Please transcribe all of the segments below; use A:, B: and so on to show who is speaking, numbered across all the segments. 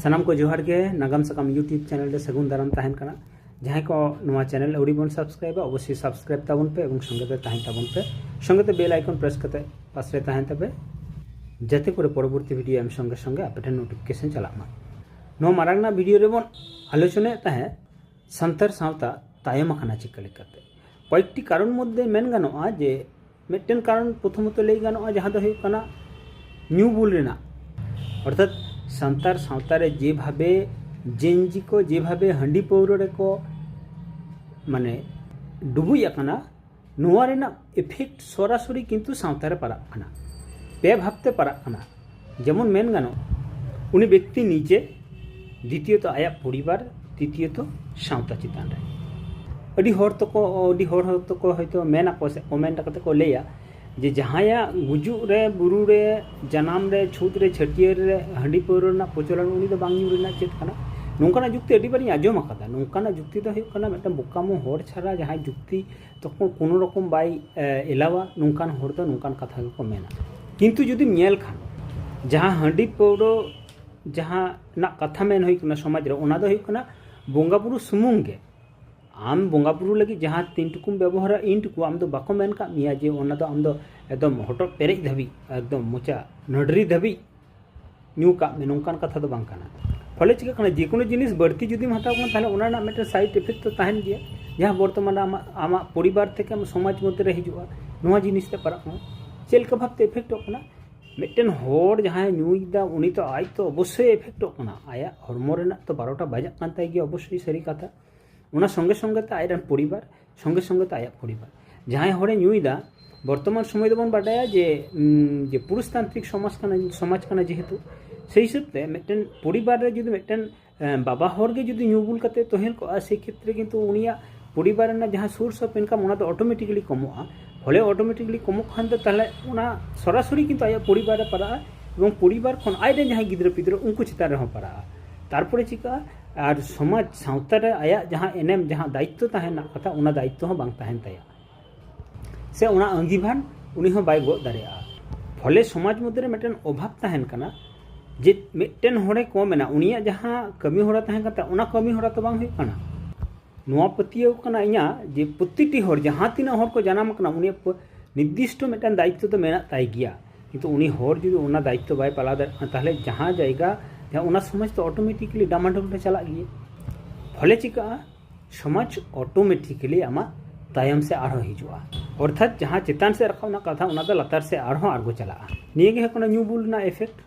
A: सानाम को जोहार के नागाम साकाम यूट्यूब चैनल सगुन दाराम तहन कना जहां को नवा चैनल अवड़ी बन सब्सक्राइब अवश्य सब्सक्राइब ताबन पे और संगते तहन ताबन पे संगते बेल आइकन प्रेस करते पास रे तहन तबे जाते करे परवर्ती वीडियो एम संगे संगे आपे नोटिफिकेशन चलामा नो मारांगना वीडियो रे बन आलोचना तहे संतर सावता तायम खाना चिका लेकाते कयेकटी कारण मध्य मेन गानोआ जे मिदटेन कारण प्रथमत लई गानोआ जहां दो हुयुग कना न्यू बुल रेना अर्थात सान्तार सावतारे जे भावे जेंजी को जे भावे हंडी पौरे को माने डुबुई आकना नोआ रेना इफेक्ट सरासरि किन्तु सावतारे पाराग कना पे भावते पाराग कना जेमन मेन गानो उनी व्यक्ति नीचे द्वितीयत आया परिवार तृतीयत सावता चितान रे अडी हर तो को हयतो मेना को से कमेंट करते को लेया जे जहाया गुजु रे बुरु रे जनाम रे छूत रे छटियर रे हंडी पौरा ना प्रचलन उनी दो बांग यूर ना चेत कना नोंकाना जुक्ति अडी बारी आजम आकादा नोंकाना जुक्ति दो हुयुग कना मिदटां बोकामो हर छाड़ा जहां जुक्ति तखन कोनो रकम बाई एलावा नोंकान हर दो नोंकान कथा को मेना किन्तु जुदि नेल खान जहां हंडी पौरो जहां ना कथा मेन हुयुग कना समाज रे ओना दो हुयुग कना बोंगा बुरु सुमुंग गे आम बोंगा बुरु लगी जहाँ तीन टुकुम व्यवहार इन टुकु आम बाको मेन का मिया जे ओना दो आम दो एकदम हटक पेरेज धाबी एकदम मोचा नडरी धाबी न्यू का में नोंकान कथा दो बांग काना फले चिका कना जेकोनो जिनिस बढ़ती जुदीम हताव कना ताहले ओना ना मिदटेन साइड इफेक्ट तो ताहेन गया जहाँ बर्तमान आमा परिवार थेके आम समाज मध्य रे हिजुआ नोआ जिनिस ते पाराग कना चेलका भाबते इफेक्ट कना मिदटेन हर जहाँ न्यूदा उनी तो आज तो अवश्य इफेक्ट कना आया हरमो रेना तो 12टा बाजाक कान ताय गया अवश्य सारी कथा उना संगे संगे आयरन परिवार संगे संगे आया परिवार जहाँ हरे न्यूदा बर्तमान समय दबन बाडाया जे पुरुषतांत्रिक समाज काना जेहेतु से हिसाब से मिदटेन परिवार रे जुदि मिदटेन बाबा हर गे जुदि न्यू बुल कते तोहेल को से क्षेत्र किन्तु उनिया परिवार ना जहाँ सोर्स ऑफ इनकम ओना तो ऑटोमेटिकली कमोआ फले ऑटोमेटिकली कमो खान तो ताहले ओना सरासरि किन्तु आया परिवार रे पारा एवं परिवार खन आयरन जहाँ गिद्रा पिद्रा उनको चितान रे पारा तारपरे चिका और समाज सावता रे आया जहाँ एनेम जहाँ दायित्व तहना कथा उना दायित्व हो बांग तहन ताया से उना अंगीभान उनी हो बाय गो दारेया फले समाज मध्य रे मिदटेन अभाव तहन कना जे मिदटेन हरे को मेना उनिया जहाँ कमी होरा तहन कता उना कमी होरा तो बांग हुई कना नोआ पतियो कना इया जे प्रतिटी हर जहाँ तीना हर को जानाम कना उनिया निर्दिष्ट मिदटेन दायित्व तो मेना ताई गिया किन्तु उनी हर जुदि उना दायित्व बाय पाला दाड़े ताहले जहाँ जायगा जहाँ उना समाज तो ऑटोमेटिकली डामाडोल चला गए फले चिका समाज ऑटोमेटिकली आमा तायम से आरो हिजुआ अर्थात जहाँ चेतान से रखा कथा उना दो लतार से आरो आर्गो चला निये गे न्यू बुल ना इफेक्ट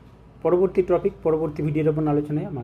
A: परवर्ती टॉपिक परवर्ती वीडियो रे बन आलोचना।